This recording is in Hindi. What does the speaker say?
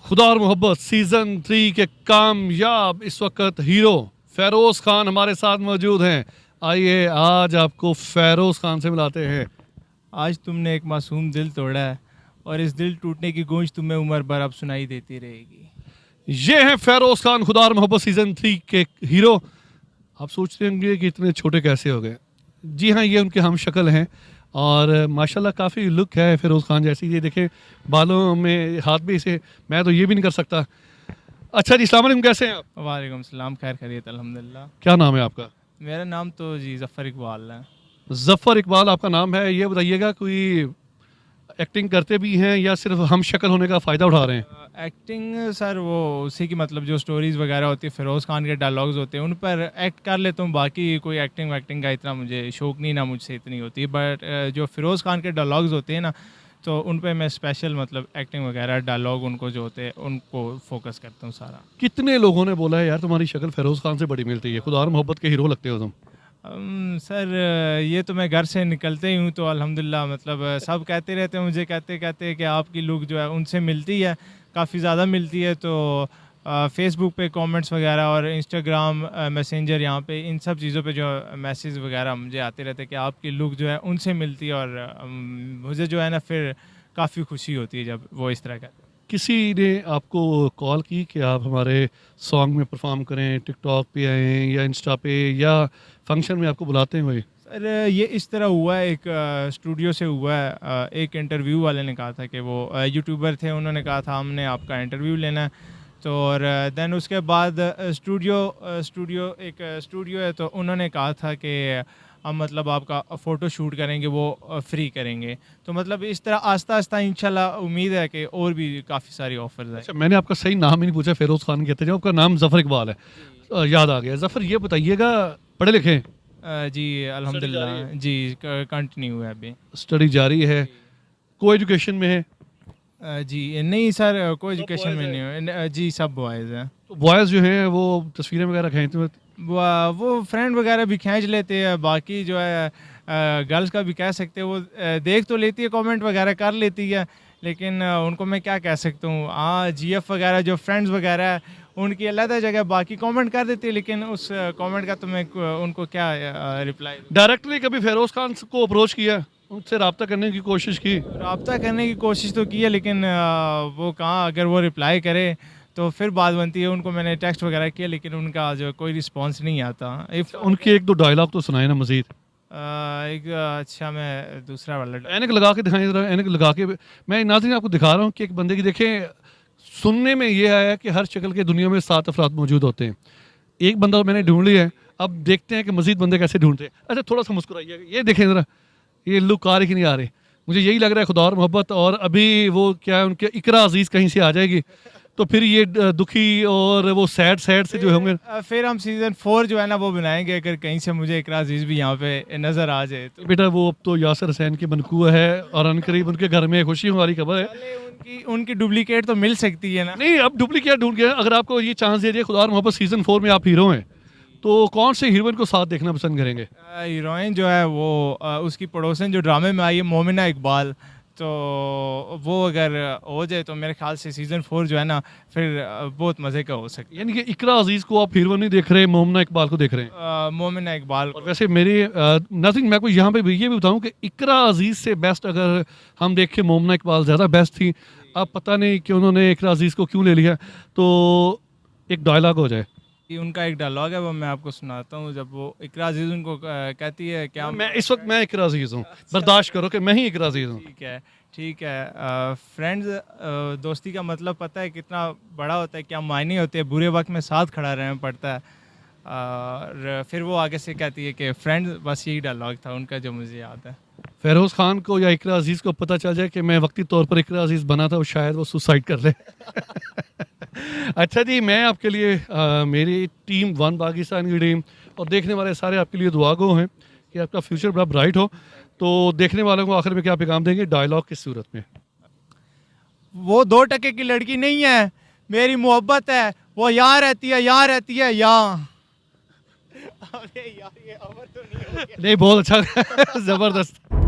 खुदा और मोहब्बत सीजन 3 के कामयाब इस वक्त हीरो फेरोज खान हमारे साथ मौजूद हैं। आइए आज आपको फेरोज खान से मिलाते हैं। आज तुमने एक मासूम दिल तोड़ा है और इस दिल टूटने की गूंज तुम्हें उम्र भर अब सुनाई देती रहेगी। ये हैं फेरोज खान खुदा और मोहब्बत सीजन 3 के हीरो। आप सोचते होंगे कि इतने छोटे कैसे हो गए। जी हाँ, ये उनके हम शक्ल हैं और माशाल्लाह काफ़ी लुक है फेरोज खान जैसी। ये देखें बालों में हाथ भी इसे, मैं तो ये भी नहीं कर सकता। अच्छा जी, अस्सलाम वालेकुम, कैसे हैं आप? वालेकुम सलाम, खैर खैरियत अल्हम्दुलिल्लाह। क्या नाम है आपका? मेरा नाम तो जी ज़फ़र इकबाल है। जफ़र इकबाल आपका नाम है। ये बताइएगा कोई एक्टिंग करते भी हैं या सिर्फ हम शक्ल होने का फ़ायदा उठा रहे हैं? एक्टिंग सर वो उसी की मतलब जो स्टोरीज़ वगैरह होती है, फ़िरोज़ खान के डायलॉग्स होते हैं, उन पर एक्ट कर लेता हूँ। बाकी कोई एक्टिंग वैक्टिंग का इतना मुझे शौक़ नहीं, ना मुझसे इतनी होती। बट जो फ़िरोज़ खान के डायलॉग्स होते हैं ना, तो उन पे मैं स्पेशल मतलब एक्टिंग वगैरह डायलॉग उनको जो होते हैं उनको फोकस करता हूँ सारा। कितने लोगों ने बोला है यार तुम्हारी शक्ल फेरोज खान से बड़ी मिलती है, खुदा और मोहब्बत के हीरो लगते हो तुम। सर ये तो मैं घर से निकलते ही हूँ तो अल्हम्दुलिल्लाह मतलब सब कहते रहते हैं मुझे, कहते कहते कि आपकी लुक जो है उनसे मिलती है, काफ़ी ज़्यादा मिलती है। तो फेसबुक पे कमेंट्स वगैरह और इंस्टाग्राम मैसेंजर यहाँ पे इन सब चीज़ों पे जो मैसेज वगैरह मुझे आते रहते हैं कि आपकी लुक जो है उनसे मिलती है। और मुझे जो है ना फिर काफ़ी खुशी होती है जब वो इस तरह का। किसी ने आपको कॉल की कि आप हमारे सॉन्ग में परफॉर्म करें, टिकटॉक पे आएँ या इंस्टा पे या फंक्शन में आपको बुलाते हैं कोई? सर ये इस तरह हुआ है, एक स्टूडियो से हुआ है। एक इंटरव्यू वाले ने कहा था कि वो यूट्यूबर थे, उन्होंने कहा था हमने आपका इंटरव्यू लेना है। तो और देन उसके बाद स्टूडियो है तो उन्होंने कहा था कि हम मतलब आपका फ़ोटो शूट करेंगे, वो फ्री करेंगे। तो मतलब इस तरह आस्ता आस्ता इंशाल्लाह उम्मीद है कि और भी काफ़ी सारी ऑफर्स हैं। अच्छा, मैंने आपका सही नाम ही नहीं पूछा, फेरोज खान कहते हैं, आपका नाम जफ़र इकबाल है। याद आ गया। जफ़र ये बताइएगा पढ़े लिखे हैं? जी अल्हम्दुलिल्लाह जी कंटिन्यू है अभी। स्टडी जारी है, को एजुकेशन में है? जी नहीं सर, कोई एजुकेशन में नहीं हो। जी सब बॉयज़ हैं। तो बॉयज़ जो हैं वो तस्वीरें वगैरह खींचते हैं? वो फ्रेंड वगैरह भी खींच लेते हैं। बाकी जो है गर्ल्स का भी कह सकते हैं, वो देख तो लेती है, कमेंट वगैरह कर लेती है, लेकिन उनको मैं क्या कह सकता हूँ। हाँ जीएफ वगैरह जो फ्रेंड्स वगैरह है उनकी अलग जगह बाकी कमेंट कर देती है, लेकिन उस कमेंट का तो मैं उनको क्या रिप्लाई। डायरेक्टली कभी फेरोज खान को अप्रोच किया, उनसे रब्ता करने की कोशिश की? रब्ता करने की कोशिश तो की है, लेकिन वो कहाँ, अगर वो रिप्लाई करे तो फिर बात बनती है। उनको मैंने टेक्स्ट वगैरह किया, लेकिन उनका जो कोई रिस्पांस नहीं आता। उनके एक दो डायलॉग तो सुनाए ना मजीद। अच्छा मैं दूसरा वाला ऐनक लगा के दिखाएं जरा, ऐनक लगा के। मैं नाज़रीन आपको दिखा रहा हूँ कि एक बंदे की देखें, सुनने में ये आया कि हर शक्ल के दुनिया में 7 अफराद मौजूद होते हैं। एक बंदा मैंने ढूंढ लिया है, अब देखते हैं कि मजीद बंदे कैसे ढूंढते हैं। अच्छा थोड़ा सा मुस्कुराइए, ये देखें ज़रा, ये लुक आ रही कि नहीं आ रही? मुझे यही लग रहा है खुदा और मोहब्बत, और अभी वो क्या है उनके इकरा अजीज़ कहीं से आ जाएगी तो फिर ये दुखी और वो सैड सैड से जो होंगे। फिर हम सीज़न 4 जो है ना वो बनाएंगे, अगर कहीं से मुझे इकरा अजीज़ भी यहाँ पे नज़र आ जाए तो। बेटा वो अब तो यासर हुसैन की बनकुआ है और अनकरीब उनके घर में खुशी वाली खबर है। चले, उनकी डुप्लीकेट तो मिल सकती है ना। नहीं, अब डुप्लीकेट ढूंढ के अगर आपको ये चांस दे दिए खुदा और मोहब्बत सीजन 4 में आप हीरो हैं, तो कौन से हीरोइन को साथ देखना पसंद करेंगे? हीरोइन जो है वो उसकी पड़ोसन जो ड्रामे में आई है मोमिना इकबाल, तो वो अगर हो जाए तो मेरे ख्याल से सीज़न 4 जो है ना फिर बहुत मज़े का हो सकता यानी कि इकरा अजीज को आप हीरो नहीं देख रहे, मोमना इकबाल को देख रहे हैं। है। मोमिना इकबाल और वैसे मेरी नथिंग, मैं को यहाँ पे भी ये भी बताऊँ कि इकरा अजीज से बेस्ट अगर हम देखें मोमना इकबाल ज़्यादा बेस्ट थी। अब पता नहीं कि उन्होंने इकरा अजीज को क्यों ले लिया। तो एक डायलॉग हो जाए। कि उनका एक डायलॉग है वो मैं आपको सुनाता हूँ। जब वो इकरा अजीज़ उनको कहती है क्या मैं इस वक्त मैं इकरा अजीज हूँ, बर्दाश्त करो कि मैं ही इकरा अजीज हूँ। ठीक है ठीक है। फ्रेंड्स दोस्ती का मतलब पता है कितना बड़ा होता है, क्या मायने होते हैं, बुरे वक्त में साथ खड़ा रहना पड़ता है। और फिर वो आगे से कहती है कि फ्रेंड्स, बस यही डायलॉग था उनका जो मुझे याद है। फेरोज खान को या इकरा अजीज को पता चल जाए कि मैं वक्ती तौर पर इकरा अजीज बना था, वो शायद वो सुसाइड कर ले। अच्छा जी, मैं आपके लिए मेरी टीम वन पाकिस्तान की टीम और देखने वाले सारे आपके लिए दुआ गो हैं कि आपका फ्यूचर बड़ा ब्राइट हो। तो देखने वालों को आखिर में क्या पैगाम देंगे डायलॉग की सूरत में? वो 2 टके की लड़की नहीं है, मेरी मोहब्बत है, वो यहाँ रहती है, यहाँ रहती है, यहाँ। अरे यार ये अमर तो नहीं हो गया। नहीं, बहुत अच्छा। जबरदस्त।